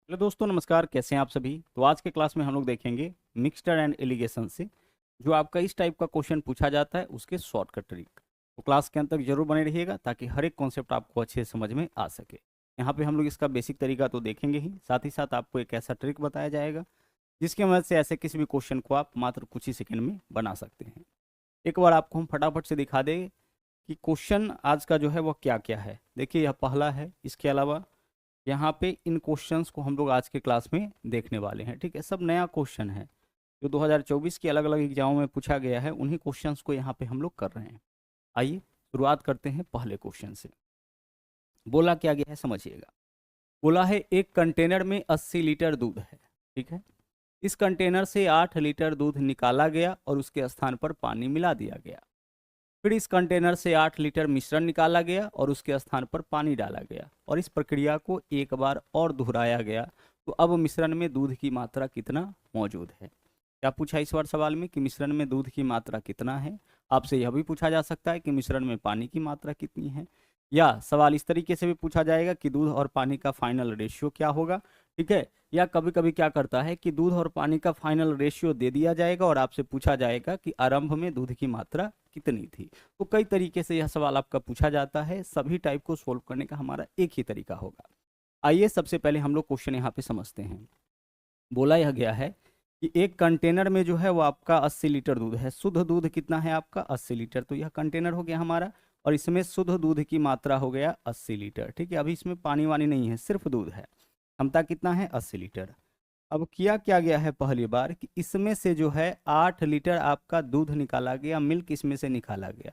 Hello दोस्तों, नमस्कार। कैसे हैं आप सभी। तो आज के क्लास में हम लोग देखेंगे मिक्सचर एंड एलिगेशन से जो आपका इस टाइप का क्वेश्चन पूछा जाता है उसके शॉर्टकट ट्रिक। तो क्लास के अंत तक जरूर बने रहिएगा ताकि हर एक कॉन्सेप्ट आपको अच्छे से समझ में आ सके। यहाँ पे हम लोग इसका बेसिक तरीका तो देखेंगे ही, साथ ही साथ आपको एक ऐसा ट्रिक बताया जाएगा जिसकी मदद से ऐसे किसी भी क्वेश्चन को आप मात्र कुछ ही सेकंड में बना सकते हैं। एक बार आपको हम फटाफट से दिखा दें कि क्वेश्चन आज का जो है वो क्या क्या है। देखिए, यह पहला है। इसके अलावा यहाँ पे इन क्वेश्चंस को हम लोग आज के क्लास में देखने वाले हैं। ठीक है, सब नया क्वेश्चन है जो 2024 की अलग अलग एग्जामों में पूछा गया है, उन्हीं क्वेश्चंस को यहाँ पे हम लोग कर रहे हैं। आइए शुरुआत करते हैं पहले क्वेश्चन से। बोला क्या गया है समझिएगा। बोला है एक कंटेनर में 80 लीटर दूध है। ठीक है, इस कंटेनर से 8 लीटर दूध निकाला गया और उसके स्थान पर पानी मिला दिया गया। फिर इस कंटेनर से 8 लीटर मिश्रण निकाला गया और उसके स्थान पर पानी डाला गया और इस प्रक्रिया को एक बार और दोहराया गया। तो अब मिश्रण में दूध की मात्रा कितना मौजूद है। क्या पूछा इस बार सवाल में कि मिश्रण में दूध की मात्रा कितना है। आपसे यह भी पूछा जा सकता है कि मिश्रण में पानी की मात्रा कितनी है, या सवाल इस तरीके से भी पूछा जाएगा कि दूध और पानी का फाइनल रेशियो क्या होगा। ठीक है, या कभी कभी क्या करता है कि दूध और पानी का फाइनल रेशियो दे दिया जाएगा और आपसे पूछा जाएगा कि आरंभ में दूध की मात्रा कितनी थी। तो कई तरीके से यह सवाल आपका पूछा जाता है। सभी टाइप को सोल्व करने का हमारा एक ही तरीका होगा। आइए सबसे पहले हम लोग क्वेश्चन यहाँ पे समझते हैं। बोला यह गया है कि एक कंटेनर में जो है वो आपका 80 लीटर दूध है। शुद्ध दूध कितना है आपका 80 लीटर। तो यह कंटेनर हो गया हमारा और इसमें शुद्ध दूध की मात्रा हो गया 80 लीटर। ठीक है, अभी इसमें पानी वानी नहीं है, सिर्फ दूध है। क्षमता कितना है 80 लीटर। अब किया क्या गया है पहली बार कि इसमें से जो है 8 लीटर आपका दूध निकाला गया, मिल्क इसमें से निकाला गया।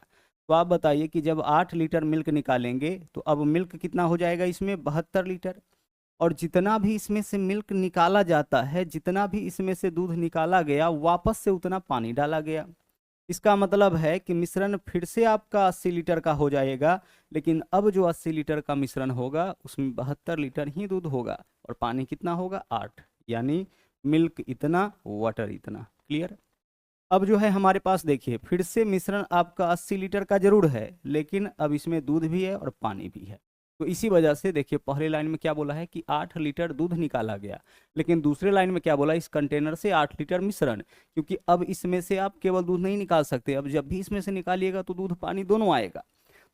तो आप बताइए कि जब 8 लीटर मिल्क निकालेंगे तो अब मिल्क कितना हो जाएगा इसमें 72 लीटर। और जितना भी इसमें से मिल्क निकाला जाता है, जितना भी इसमें से दूध निकाला गया, वापस से उतना पानी डाला गया। इसका मतलब है कि मिश्रण फिर से आपका 80 लीटर का हो जाएगा, लेकिन अब जो 80 लीटर का मिश्रण होगा उसमें 72 लीटर ही दूध होगा और पानी कितना होगा 8। यानी मिल्क इतना, वाटर इतना। क्लियर। अब जो है हमारे पास देखिए, फिर से मिश्रण आपका 80 लीटर का जरूर है, लेकिन अब इसमें दूध भी है और पानी भी है। तो इसी वजह से देखिए पहले लाइन में क्या बोला है कि 8 लीटर दूध निकाला गया, लेकिन दूसरे लाइन में क्या बोला, इस कंटेनर से 8 लीटर मिश्रण। क्योंकि अब इसमें से आप केवल दूध नहीं निकाल सकते, अब जब भी इसमें से निकालिएगा तो दूध पानी दोनों आएगा।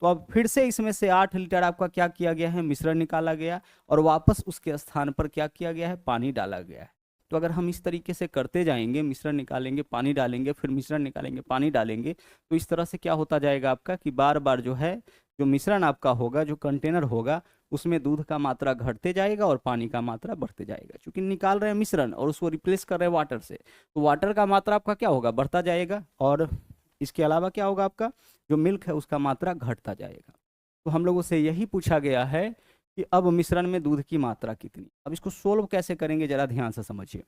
तो अब फिर से इसमें से 8 लीटर आपका क्या किया गया है, मिश्रण निकाला गया और वापस उसके स्थान पर क्या किया गया है, पानी डाला गया है। तो अगर हम इस तरीके से करते जाएंगे, मिश्रण निकालेंगे, पानी डालेंगे, फिर मिश्रण निकालेंगे, पानी डालेंगे, तो इस तरह से क्या होता जाएगा आपका कि बार बार जो है जो मिश्रण आपका होगा, जो कंटेनर होगा, उसमें दूध का मात्रा घटते जाएगा और पानी का मात्रा बढ़ते जाएगा। क्योंकि निकाल रहे हैं मिश्रण और उसको रिप्लेस कर रहे हैं वाटर से, तो वाटर का मात्रा आपका क्या होगा, बढ़ता जाएगा। और इसके अलावा क्या होगा, आपका जो मिल्क है उसका मात्रा घटता जाएगा। तो हम लोगों से यही पूछा गया है कि अब मिश्रण में दूध की मात्रा कितनी। अब इसको सोल्व कैसे करेंगे जरा ध्यान से समझिए।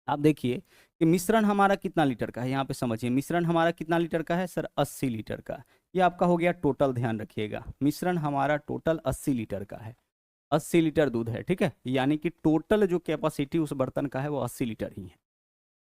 आप देखिए कि मिश्रण हमारा कितना लीटर का है, यहाँ पे समझिए मिश्रण हमारा कितना लीटर का है सर, 80 लीटर का। ये आपका हो गया टोटल, ध्यान रखिएगा मिश्रण हमारा टोटल 80 लीटर का है। 80 लीटर दूध है, ठीक है, यानी कि टोटल जो कैपेसिटी उस बर्तन का है वो 80 लीटर ही है।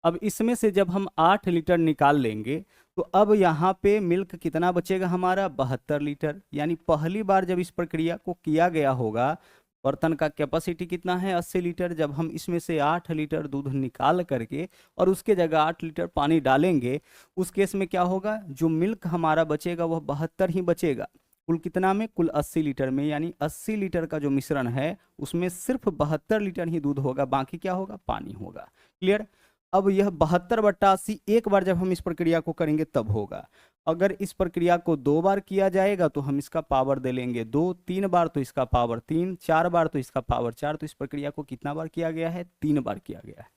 अब इसमें से जब हम 8 लीटर निकाल लेंगे तो अब यहाँ पे मिल्क कितना बचेगा हमारा 72 लीटर। यानी पहली बार जब इस प्रक्रिया को किया गया होगा, बर्तन का कैपेसिटी कितना है 80 लीटर, जब हम इसमें से 8 लीटर दूध निकाल करके और उसके जगह 8 लीटर पानी डालेंगे, उस केस में क्या होगा, जो मिल्क हमारा बचेगा वह 72 ही बचेगा। कुल कितना में, कुल 80 लीटर में। यानी 80 लीटर का जो मिश्रण है उसमें सिर्फ 72 लीटर ही दूध होगा, बाकी क्या होगा, पानी होगा। क्लियर। अब यह 72/80 एक बार जब हम इस प्रक्रिया को करेंगे तब होगा। अगर इस प्रक्रिया को 2 बार किया जाएगा तो हम इसका पावर दे लेंगे 2, 3 बार तो इसका पावर 3, 4 बार तो इसका पावर 4। तो इस प्रक्रिया को कितना बार किया गया है, 3 बार किया गया है।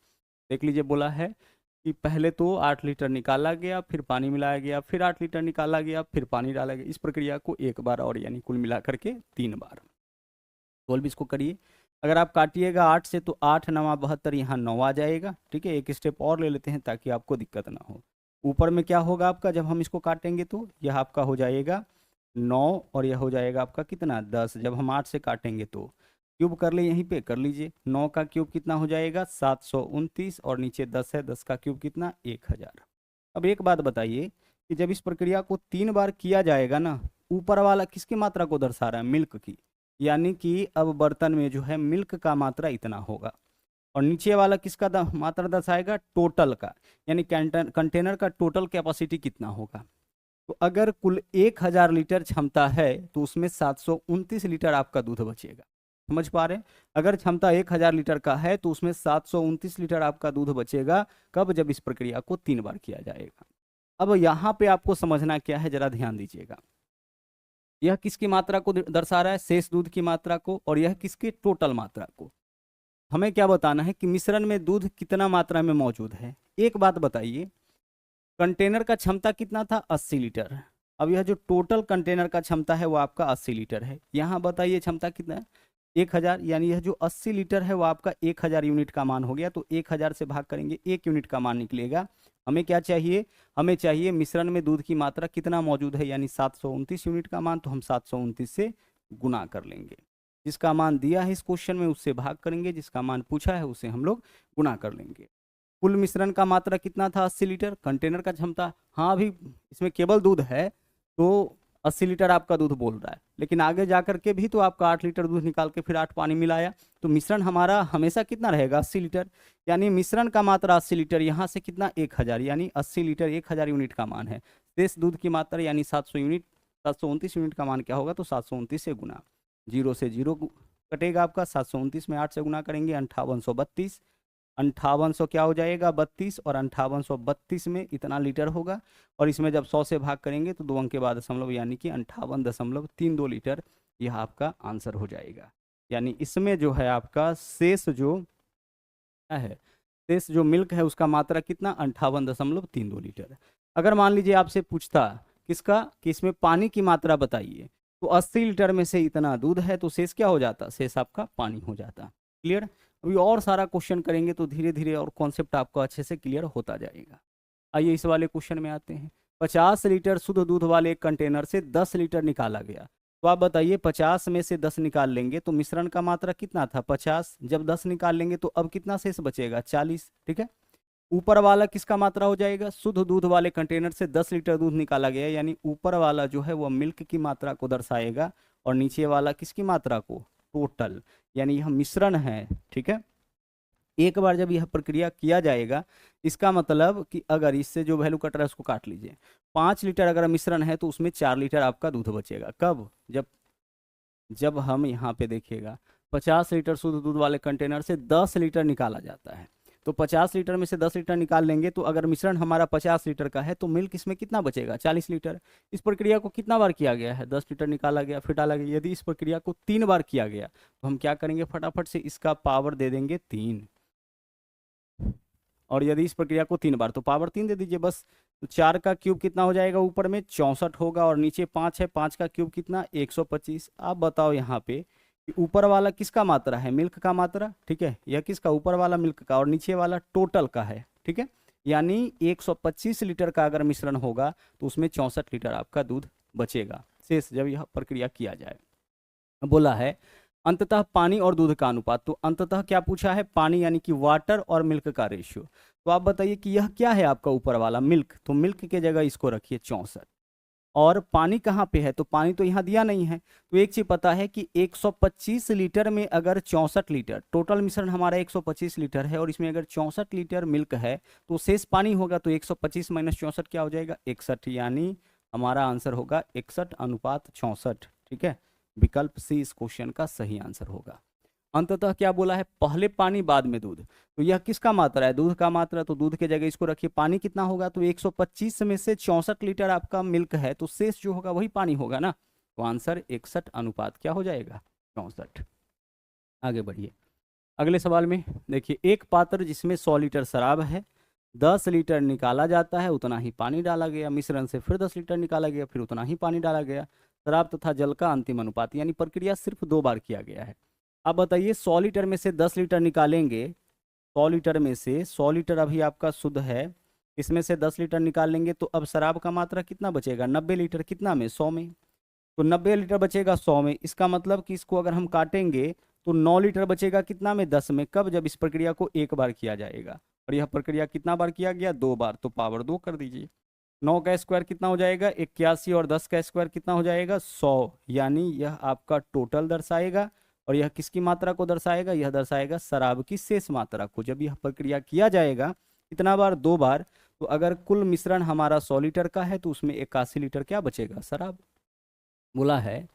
देख लीजिए, बोला है कि पहले तो 8 लीटर निकाला गया, फिर पानी मिलाया गया, फिर 8 लीटर निकाला गया, फिर पानी डाला गया। इस प्रक्रिया को एक बार और, यानी कुल मिला करके 3 बार। सोल्व इसको करिए। अगर आप काटिएगा 8 से तो 8 9 72, यहाँ 9 आ जाएगा। ठीक है, एक स्टेप और ले लेते हैं ताकि आपको दिक्कत ना हो। ऊपर में क्या होगा आपका, जब हम इसको काटेंगे तो यह आपका हो जाएगा 9 और यह हो जाएगा आपका कितना 10। जब हम 8 से काटेंगे तो क्यूब कर ले, यहीं पे कर लीजिए। 9 का क्यूब कितना हो जाएगा 729 और नीचे 10 है, 10 का क्यूब कितना 1000। अब एक बात बताइए कि जब इस प्रक्रिया को 3 बार किया जाएगा ना, ऊपर वाला किसकी मात्रा को दर्शा रहा है, मिल्क की। यानी कि अब बर्तन में जो है मिल्क का मात्रा इतना होगा। और नीचे वाला किसका मात्रा दर्शाएगा, टोटल का, यानी कंटेनर का टोटल कैपेसिटी कितना होगा। तो अगर कुल 1000 लीटर क्षमता है तो उसमें 729 लीटर आपका दूध बचेगा। समझ पा रहे हैं? अगर क्षमता 1000 लीटर का है तो उसमें 729 लीटर आपका दूध बचेगा। कब? जब इस प्रक्रिया को 3 बार किया जाएगा। अब यहाँ पे आपको समझना क्या है, जरा ध्यान दीजिएगा। यह किसकी मात्रा को दर्शा रहा है, शेष दूध की मात्रा को, और यह किसकी, टोटल मात्रा को। हमें क्या बताना है कि मिश्रण में दूध कितना मात्रा में मौजूद है। एक बात बताइए, कंटेनर का क्षमता कितना था, 80 लीटर। अब यह जो टोटल कंटेनर का क्षमता है वो आपका 80 लीटर है। यहाँ बताइए क्षमता कितना है, 1000, यानी यह जो 80 लीटर है वो आपका 1000 यूनिट का मान हो गया। तो 1000 से भाग करेंगे, 1 यूनिट का मान निकलेगा। हमें क्या चाहिए, हमें चाहिए मिश्रण में दूध की मात्रा कितना मौजूद है, यानी 729 यूनिट का मान। तो हम 729 से गुना कर लेंगे, जिसका मान दिया है इस क्वेश्चन में उससे भाग करेंगे, जिसका मान पूछा है उसे हम लोग गुना कर लेंगे। कुल मिश्रण का मात्रा कितना था, 80 लीटर। कंटेनर का क्षमता, हाँ अभी इसमें केवल दूध है तो 80 लीटर आपका दूध बोल रहा है, लेकिन आगे जा करके भी तो आपका 8 लीटर दूध निकाल के फिर 8 पानी मिलाया, तो मिश्रण हमारा हमेशा कितना रहेगा, 80 लीटर। यानी मिश्रण का मात्रा 80 लीटर, यहाँ से कितना, 1000, यानी 80 लीटर 1000 यूनिट का मान है। शेष दूध की मात्रा यानी 700 यूनिट, 729 यूनिट का मान क्या होगा, तो 729 से गुना, 0 से 0 कटेगा आपका, 729 में 8 से गुना करेंगे 5832, 5800 क्या हो जाएगा, 32, और 5832 में इतना लीटर होगा। और इसमें जब 100 से भाग करेंगे तो 2 अंक के बाद दशमलव, यानी कि 58.32 लीटर, यह आपका आंसर हो जाएगा। यानी इसमें जो है आपका शेष जो क्या है, शेष जो मिल्क है उसका मात्रा कितना, 58.32 लीटर। अगर मान लीजिए आपसे पूछता किसका, कि इसमें पानी की मात्रा बताइए, तो 80 लीटर में से इतना दूध है तो शेष क्या हो जाता, शेष आपका पानी हो जाता। क्लियर? अभी और सारा क्वेश्चन करेंगे तो धीरे धीरे और कॉन्सेप्ट आपको अच्छे से क्लियर होता जाएगा। आइए इस वाले क्वेश्चन में आते हैं। 50 लीटर शुद्ध दूध वाले एक कंटेनर से 10 लीटर निकाला गया। तो आप बताइए 50 में से 10 निकाल लेंगे तो मिश्रण का मात्रा कितना था, 50। जब 10 निकाल लेंगे तो अब कितना शेष बचेगा, 40। ठीक है। ऊपर वाला किसका मात्रा हो जाएगा, शुद्ध दूध वाले कंटेनर से 10 लीटर दूध निकाला गया, यानी ऊपर वाला जो है वह मिल्क की मात्रा को दर्शाएगा, और नीचे वाला किसकी मात्रा को, टोटल, यानी यह मिश्रण है। ठीक है। एक बार जब यह प्रक्रिया किया जाएगा, इसका मतलब कि अगर इससे जो वैल्यू कट रहा है उसको काट लीजिए, 5 लीटर अगर मिश्रण है तो उसमें 4 लीटर आपका दूध बचेगा। कब? जब हम यहाँ पे देखिएगा 50 लीटर शुद्ध दूध वाले कंटेनर से 10 लीटर निकाला जाता है, तो 50 लीटर में से 10 लीटर निकाल लेंगे, तो अगर मिश्रण हमारा 50 लीटर का है तो मिल्क इसमें कितना बचेगा, 40 लीटर। इस प्रक्रिया को कितना बार किया गया है, 10 लीटर निकाला गया फिर डाला गया। यदि इस प्रक्रिया को 3 बार किया गया तो हम क्या करेंगे, फटाफट से इसका पावर दे देंगे 3, और यदि इस प्रक्रिया को 3 बार तो पावर 3 दे दीजिए बस। तो 4 का क्यूब कितना हो जाएगा, ऊपर में 64 होगा, और नीचे 5 है, 5 का क्यूब कितना, 125। आप बताओ यहाँ पे कि ऊपर वाला किसका मात्रा है, मिल्क का मात्रा। ठीक है, यह किसका, ऊपर वाला मिल्क का, और नीचे वाला टोटल का है। ठीक है, यानी 125 लीटर का अगर मिश्रण होगा तो उसमें 64 लीटर आपका दूध बचेगा शेष, जब यह प्रक्रिया किया जाए। बोला है अंततः पानी और दूध का अनुपात, तो अंततः क्या पूछा है, पानी यानी कि वाटर और मिल्क का रेशियो। तो आप बताइए कि यह क्या है आपका ऊपर वाला मिल्क, तो मिल्क के जगह इसको रखिए 64, और पानी कहाँ पे है, तो पानी तो यहाँ दिया नहीं है। तो एक चीज पता है कि 125 लीटर में अगर 64 लीटर, टोटल मिश्रण हमारा 125 लीटर है और इसमें अगर 64 लीटर मिल्क है तो शेष पानी होगा, तो 125 माइनस 64 क्या हो जाएगा, 61, यानी हमारा आंसर होगा 61:64। ठीक है, विकल्प सी इस क्वेश्चन का सही आंसर होगा। अंततः क्या बोला है, पहले पानी बाद में दूध, तो यह किसका मात्रा है, दूध का मात्रा, तो दूध के जगह इसको रखिए। पानी कितना होगा, तो 125 में से 64 लीटर आपका मिल्क है, तो शेष जो होगा वही पानी होगा ना, तो आंसर 61 अनुपात क्या हो जाएगा, 64। आगे बढ़िए अगले सवाल में देखिए, एक पात्र जिसमें 100 लीटर शराब है, 10 लीटर निकाला जाता है, उतना ही पानी डाला गया। मिश्रण से फिर 10 लीटर निकाला गया, फिर उतना ही पानी डाला गया। शराब तथा जल का अंतिम अनुपात, यानी प्रक्रिया सिर्फ 2 बार किया गया है। अब बताइए 100 लीटर में से 10 लीटर निकालेंगे, 100 लीटर में से 100 लीटर अभी आपका शुद्ध है, इसमें से 10 लीटर निकाल लेंगे तो अब शराब का मात्रा कितना बचेगा, 90 लीटर, कितना में, 100 में। तो 90 लीटर बचेगा 100 में, इसका मतलब कि इसको अगर हम काटेंगे तो 9 लीटर बचेगा कितना में, 10 में। कब, जब इस प्रक्रिया को 1 बार किया जाएगा, और यह प्रक्रिया कितना बार किया गया, 2 बार, तो पावर 2 कर दीजिए। 9 का स्क्वायर कितना हो जाएगा 81, और 10 का स्क्वायर कितना हो जाएगा 100, यानी यह आपका टोटल दर्शाएगा। और यह किसकी मात्रा को दर्शाएगा, यह दर्शाएगा शराब की शेष मात्रा को। जब यह प्रक्रिया किया जाएगा कितना बार, 2 बार, तो अगर कुल मिश्रण हमारा 100 लीटर का है तो उसमें 81 लीटर क्या बचेगा, शराब। बोला है,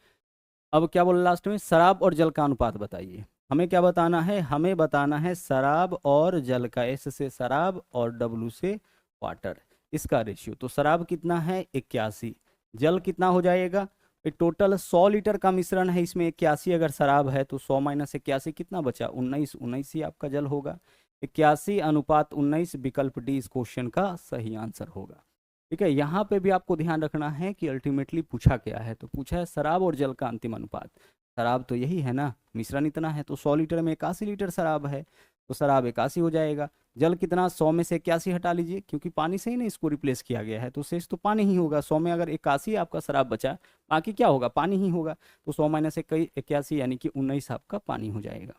अब क्या बोला लास्ट में, शराब और जल का अनुपात बताइए। हमें क्या बताना है, हमें बताना है शराब और जल का, एस से शराब और डब्लू से वाटर, इसका रेशियो। तो शराब कितना है 81, जल कितना हो जाएगा, टोटल 100 लीटर का मिश्रण है, इसमें 81 अगर शराब है तो 100 माइनस 81 कितना बचा, 19, 19 ही आपका जल होगा। 81:19 विकल्प डी इस क्वेश्चन का सही आंसर होगा। ठीक है, यहाँ पे भी आपको ध्यान रखना है कि अल्टीमेटली पूछा क्या है, तो पूछा है शराब और जल का अंतिम अनुपात। शराब तो यही है ना, मिश्रण इतना है, तो 100 लीटर में 81 लीटर शराब है, तो शराब 81 हो जाएगा। जल कितना, 100 में से 81 हटा लीजिए, क्योंकि पानी से ही ना इसको रिप्लेस किया गया है, तो शेष तो पानी ही होगा। 100 में अगर 81 आपका शराब बचा, बाकी क्या होगा, पानी ही होगा। तो 100 माइनस 81 यानी कि 19 आपका पानी हो जाएगा।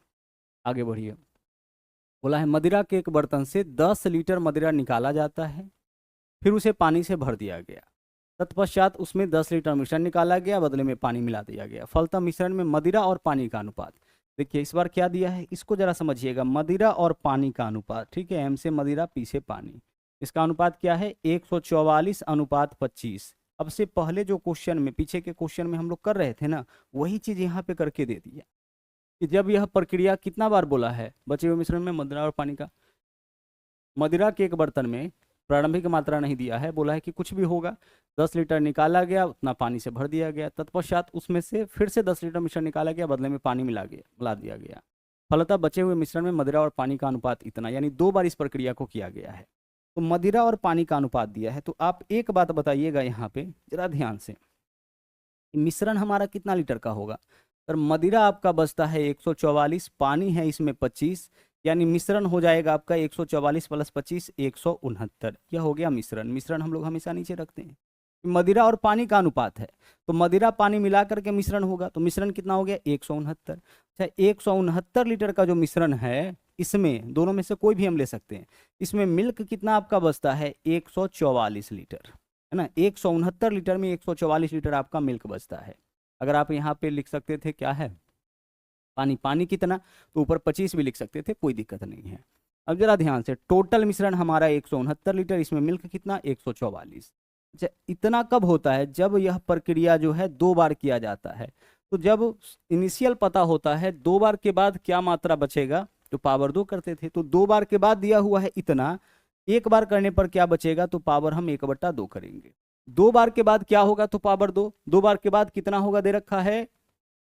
आगे बढ़िए, बोला है मदिरा के एक बर्तन से 10 लीटर मदिरा निकाला जाता है, फिर उसे पानी से भर दिया गया, तत्पश्चात उसमें 10 लीटर मिश्रण निकाला गया, बदले में पानी मिला दिया गया, फलतः मिश्रण में मदिरा और पानी का अनुपात। देखिए इस बार क्या दिया है, इसको जरा समझिएगा, मदिरा और पानी का अनुपात। ठीक है, एम से मदिरा, पी से पानी, इसका अनुपात क्या है 144:25। अब से पहले जो क्वेश्चन में, पीछे के क्वेश्चन में हम लोग कर रहे थे ना, वही चीज यहाँ पे करके दे दिया कि जब यह प्रक्रिया, कितना बार बोला है बचे हुए मिश्रण में मदिरा और पानी का, मदिरा के एक बर्तन में प्रारंभिक मात्रा नहीं दिया है, बोला है कि कुछ भी होगा, 10 लीटर निकाला गया, उतना पानी से भर दिया गया, तत्पश्चात उसमें से फिर से 10 लीटर मिश्रण निकाला गया, बदले में पानी मिला दिया गया, फलतः बचे हुए मिश्रण में मदिरा और पानी का अनुपात इतना, यानी 2 बार इस प्रक्रिया को किया गया है। तो मदिरा और पानी का अनुपात दिया है, तो आप एक बात बताइएगा यहाँ पे जरा ध्यान से, मिश्रण हमारा कितना लीटर का होगा। सर मदिरा आपका बचता है 144, पानी है इसमें 25, यानी मिश्रण हो जाएगा आपका 144 + 25 169। यह हो गया मिश्रण। मिश्रण हम लोग हमेशा नीचे रखते हैं, मदिरा और पानी का अनुपात है, तो मदिरा पानी मिला करके मिश्रण होगा, तो मिश्रण कितना हो गया 169। अच्छा, 169 लीटर का जो मिश्रण है, इसमें दोनों में से कोई भी हम ले सकते हैं, इसमें मिल्क कितना आपका बचता है 144 लीटर, है ना। 169 लीटर में 144 लीटर आपका मिल्क बचता है। अगर आप यहाँ पे लिख सकते थे क्या है पानी, पानी कितना, तो ऊपर 25 भी लिख सकते थे, कोई दिक्कत नहीं है। अब जरा ध्यान से, टोटल मिश्रण हमारा 169 लीटर, इसमें मिल्क कितना 144। अच्छा, इतना कब होता है, जब यह प्रक्रिया जो है 2 बार किया जाता है। तो जब इनिशियल पता होता है 2 बार के बाद क्या मात्रा बचेगा, तो पावर 2 करते थे, तो 2 बार के बाद दिया हुआ है इतना, एक बार करने पर क्या बचेगा, तो पावर हम 1/2 करेंगे। 2 बार के बाद क्या होगा, तो पावर 2, 2 बार के बाद कितना होगा दे रखा है,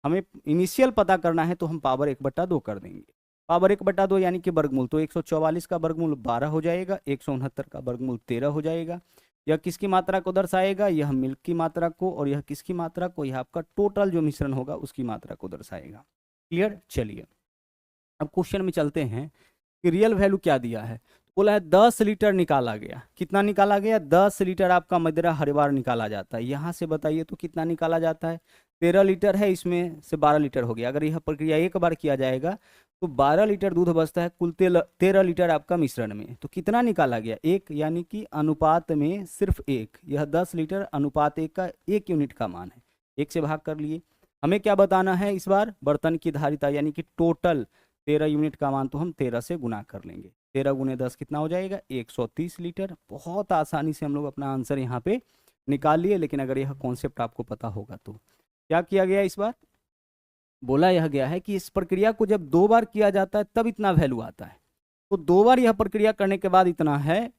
हमें इनिशियल पता करना है, तो हम पावर 1/2 कर देंगे। पावर 1/2 यानी कि वर्गमूल, तो 144 का वर्गमूल 12 हो जाएगा, 169 का वर्गमूल 13 हो जाएगा। यह किसकी मात्रा को दर्शाएगा, यह मिल्क की मात्रा को, और यह किसकी मात्रा को, यह आपका टोटल जो मिश्रण होगा उसकी मात्रा को दर्शाएगा। क्लियर। चलिए अब क्वेश्चन में चलते हैं कि रियल वैल्यू क्या दिया है। बोला है 10 लीटर निकाला गया, कितना निकाला गया 10 लीटर आपका मदिरा हर बार निकाला जाता है। यहाँ से बताइए तो कितना निकाला जाता है, 13 लीटर है, इसमें से 12 लीटर हो गया। अगर यह प्रक्रिया एक बार किया जाएगा तो 12 लीटर दूध बचता है कुल 13 लीटर आपका मिश्रण में। तो कितना निकाला गया, 1, यानी कि अनुपात में सिर्फ 1। यह 10 लीटर अनुपात 1 का 1 यूनिट का मान है, 1 से भाग कर लिए। हमें क्या बताना है इस बार, बर्तन की धारिता, यानी कि टोटल 13 यूनिट का मान, तो हम 13 से गुना कर लेंगे। 13 × 10 कितना हो जाएगा 130 लीटर। बहुत आसानी से हम लोग अपना आंसर यहाँ पे निकाल लिए। लेकिन अगर यह कॉन्सेप्ट आपको पता होगा तो क्या किया गया इस बार, बोला यह गया है कि इस प्रक्रिया को जब 2 बार किया जाता है तब इतना वैल्यू आता है। तो 2 बार यह प्रक्रिया करने के बाद इतना है,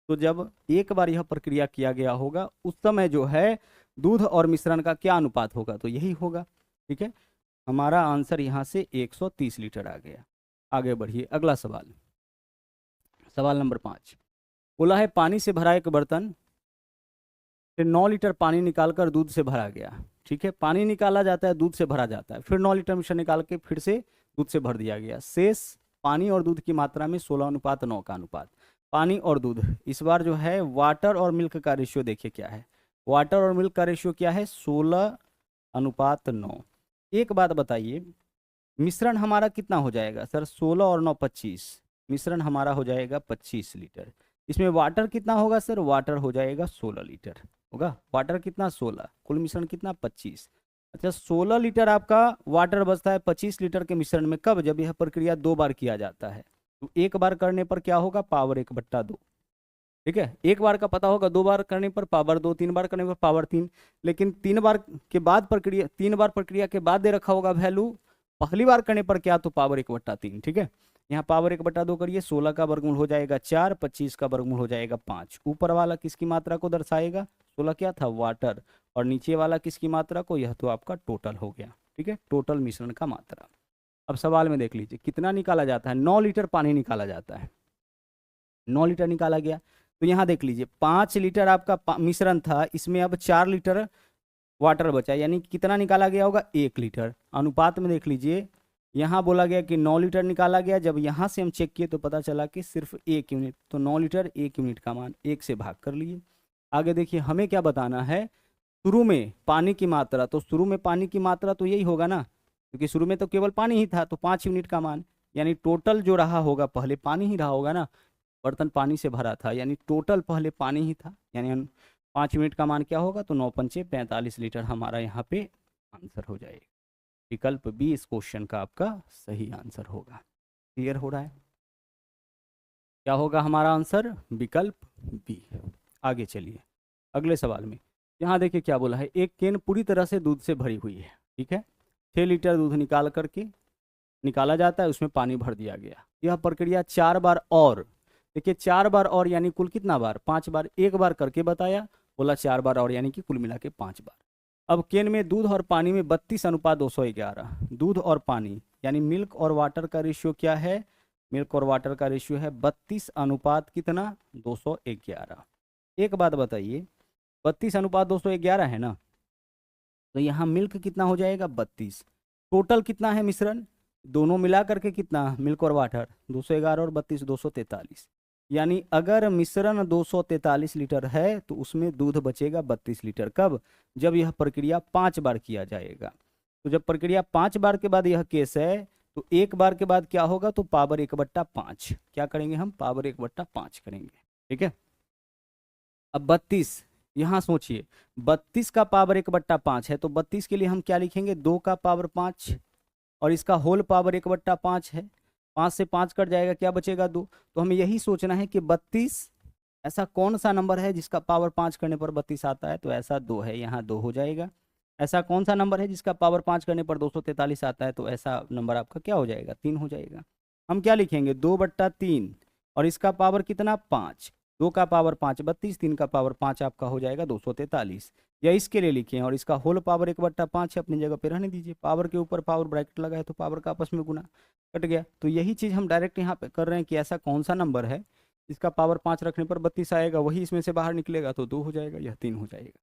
तो जब एक बार यह प्रक्रिया किया गया होगा उस समय जो है दूध और मिश्रण का क्या अनुपात होगा, तो यही होगा। ठीक है, हमारा आंसर यहाँ से 130 लीटर आ गया। आगे बढ़िए, अगला सवाल, सवाल नंबर 5। बोला है पानी से भरा एक बर्तन से 9 लीटर पानी निकालकर दूध से भरा गया। ठीक है, पानी निकाला जाता है, दूध से भरा जाता है, फिर 9 लीटर मिश्रण निकाल के फिर से दूध से भर दिया गया। शेष पानी और दूध की मात्रा में 16:9 का अनुपात। पानी और दूध, इस बार जो है वाटर और मिल्क का रेशियो देखिए क्या है, वाटर और मिल्क का रेशियो क्या है 16:9। एक बात बताइए, मिश्रण हमारा कितना हो जाएगा सर, 16 और 9 25, मिश्रण हमारा हो जाएगा 25 लीटर। इसमें वाटर कितना होगा सर, वाटर हो जाएगा 16 लीटर होगा। वाटर कितना 16, कुल मिश्रण कितना 25। अच्छा 16 लीटर आपका वाटर बचता है 25 लीटर के मिश्रण में, कब, जब यह प्रक्रिया 2 बार किया जाता है। तो एक बार करने पर क्या होगा, पावर 1/2। ठीक है, एक बार का पता होगा, 2 बार करने पर पावर 2, 3 बार करने पर पावर 3। लेकिन 3 बार के बाद प्रक्रिया, 3 बार प्रक्रिया के बाद दे रखा होगा वैल्यू, पहली बार करने पर क्या, तो पावर 1/3। ठीक है, यहाँ पावर 1/2 करिए, 16 का वर्गमूल हो जाएगा 4, 25 का वर्गमूल हो जाएगा 5। ऊपर वाला किसकी मात्रा को दर्शाएगा, 16 क्या था, वाटर, और नीचे वाला किसकी मात्रा को, यह तो आपका टोटल हो गया। ठीक है, टोटल मिश्रण का मात्रा। अब सवाल में देख लीजिए कितना निकाला जाता है, 9 लीटर पानी निकाला जाता है, 9 लीटर निकाला गया। तो यहाँ देख लीजिए 5 लीटर आपका मिश्रण था, इसमें अब 4 लीटर वाटर बचा, यानी कितना निकाला गया होगा, 1 लीटर। अनुपात में देख लीजिए, यहाँ बोला गया कि 9 लीटर निकाला गया, जब यहाँ से हम चेक किए तो पता चला कि सिर्फ 1 यूनिट, तो 9 लीटर 1 यूनिट का मान 1 से भाग कर लिए। आगे देखिए हमें क्या बताना है, शुरू में पानी की मात्रा, तो शुरू में पानी की मात्रा तो यही होगा ना, क्योंकि शुरू में तो केवल पानी ही था, तो 5 यूनिट का मान, यानी टोटल जो रहा होगा, पहले पानी ही रहा होगा ना, बर्तन पानी से भरा था, यानी टोटल पहले पानी ही था, यानी 5 यूनिट का मान क्या होगा, तो 9 पंचे 45 लीटर हमारा यहाँ पे आंसर हो जाएगा। विकल्प बी इस क्वेश्चन का आपका सही आंसर होगा। क्लियर हो रहा है, क्या होगा हमारा आंसर, विकल्प बी। आगे चलिए अगले सवाल में, यहाँ देखिए क्या बोला है, एक केन पूरी तरह से दूध से भरी हुई है। ठीक है, 6 लीटर दूध निकाला जाता है, उसमें पानी भर दिया गया। यह प्रक्रिया 4 बार और, देखिए 4 बार और यानी कुल कितना बार, 5 बार, एक बार करके बताया, बोला 4 बार और यानी कि कुल मिला के 5 बार। अब केन में दूध और पानी में 32:211, दूध और पानी यानी मिल्क और वाटर का रेशियो क्या है, मिल्क और वाटर का रेशियो है 32 अनुपात कितना, 211। एक बात बताइए, 32:211 है ना, तो यहाँ मिल्क कितना हो जाएगा 32, टोटल कितना है मिश्रण, दोनों मिला करके कितना, मिल्क और वाटर 211 और 32 243, यानी अगर मिश्रण 243 लीटर है तो उसमें दूध बचेगा 32 लीटर। कब, जब यह प्रक्रिया 5 बार किया जाएगा। तो जब प्रक्रिया 5 बार के बाद यह केस है, तो एक बार के बाद क्या होगा, तो पावर 1/5 क्या करेंगे हम, पावर 1/5 करेंगे। ठीक है, अब 32, यहाँ सोचिए 32 का पावर 1/5 है, तो 32 के लिए हम क्या लिखेंगे, 2 का पावर 5, और इसका होल पावर 1/5 है, 5 से 5 कट जाएगा, क्या बचेगा 2। तो हमें यही सोचना है कि 32 ऐसा कौन सा नंबर है जिसका पावर 5 करने पर 32 आता है, तो ऐसा 2 है, यहाँ 2 हो जाएगा। ऐसा कौन सा नंबर है जिसका पावर 5 करने पर 243 आता है, तो ऐसा नंबर आपका क्या हो जाएगा, 3 हो जाएगा। हम क्या लिखेंगे, 2/3, और इसका पावर कितना 5, 2 का पावर 5 32, 3 का पावर 5 आपका हो जाएगा 243, या इसके लिए लिखें, और इसका होल पावर 1/5 है, अपनी जगह पे रहने दीजिए, पावर के ऊपर पावर ब्रैकेट लगा है तो पावर का आपस में गुना, कट गया। तो यही चीज़ हम डायरेक्ट यहाँ पे कर रहे हैं कि ऐसा कौन सा नंबर है इसका पावर 5 रखने पर 32 आएगा, वही इसमें से बाहर निकलेगा, तो 2 हो जाएगा, यह 3 हो जाएगा।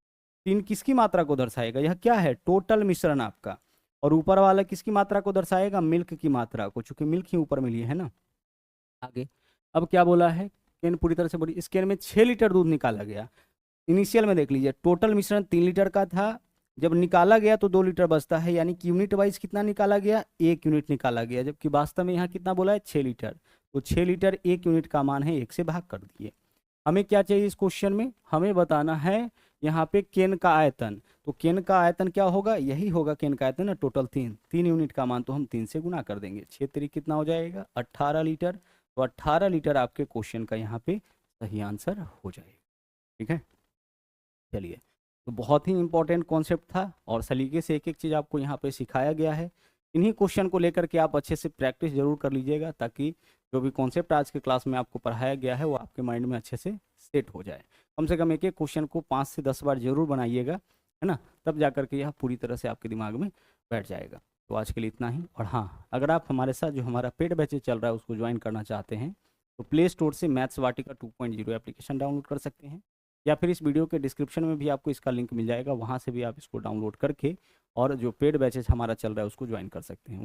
3 किसकी मात्रा को दर्शाएगा, यह क्या है, टोटल मिश्रण आपका, और ऊपर वाला किसकी मात्रा को दर्शाएगा, मिल्क की मात्रा को, चूंकि मिल्क ही ऊपर मिली है ना। आगे अब क्या बोला है, केन पूरी तरह से भरी, इस केन में 6 लीटर दूध निकाला गया। इनिशियल में देख लीजिए टोटल मिश्रण 3 लीटर का था, जब निकाला गया तो 2 लीटर बचता है, यानी कि यूनिट वाइज कितना निकाला गया, 1 यूनिट निकाला गया, जबकि वास्तव में यहाँ कितना बोला है 6 लीटर, तो 6 लीटर 1 यूनिट का मान है, 1 से भाग कर दिए। हमें क्या चाहिए इस क्वेश्चन में, हमें बताना है यहाँ पे केन का आयतन, तो केन का आयतन क्या होगा, यही होगा केन का आयतन ना, टोटल 3 यूनिट का मान, तो हम 3 से गुना कर देंगे, 6 3 कितना हो जाएगा 18 लीटर, तो 18 लीटर आपके क्वेश्चन का यहाँ पे सही आंसर हो जाएगा। ठीक है, चलिए, तो बहुत ही इंपॉर्टेंट कॉन्सेप्ट था, और सलीके से एक एक चीज़ आपको यहाँ पे सिखाया गया है। इन्हीं क्वेश्चन को लेकर के आप अच्छे से प्रैक्टिस जरूर कर लीजिएगा, ताकि जो भी कॉन्सेप्ट आज के क्लास में आपको पढ़ाया गया है वो आपके माइंड में अच्छे से सेट हो जाए। कम से कम एक एक क्वेश्चन को 5 से 10 बार जरूर बनाइएगा, है ना, तब जा करके यह पूरी तरह से आपके दिमाग में बैठ जाएगा। तो आज के लिए इतना ही, और हाँ, अगर आप हमारे साथ जो हमारा पेड बैचेज चल रहा है उसको ज्वाइन करना चाहते हैं, तो प्ले स्टोर से मैथ्स वाटिका 2.0 एप्लीकेशन डाउनलोड कर सकते हैं, या फिर इस वीडियो के डिस्क्रिप्शन में भी आपको इसका लिंक मिल जाएगा, वहाँ से भी आप इसको डाउनलोड करके और जो पेड बैचेज हमारा चल रहा है उसको ज्वाइन कर सकते हैं।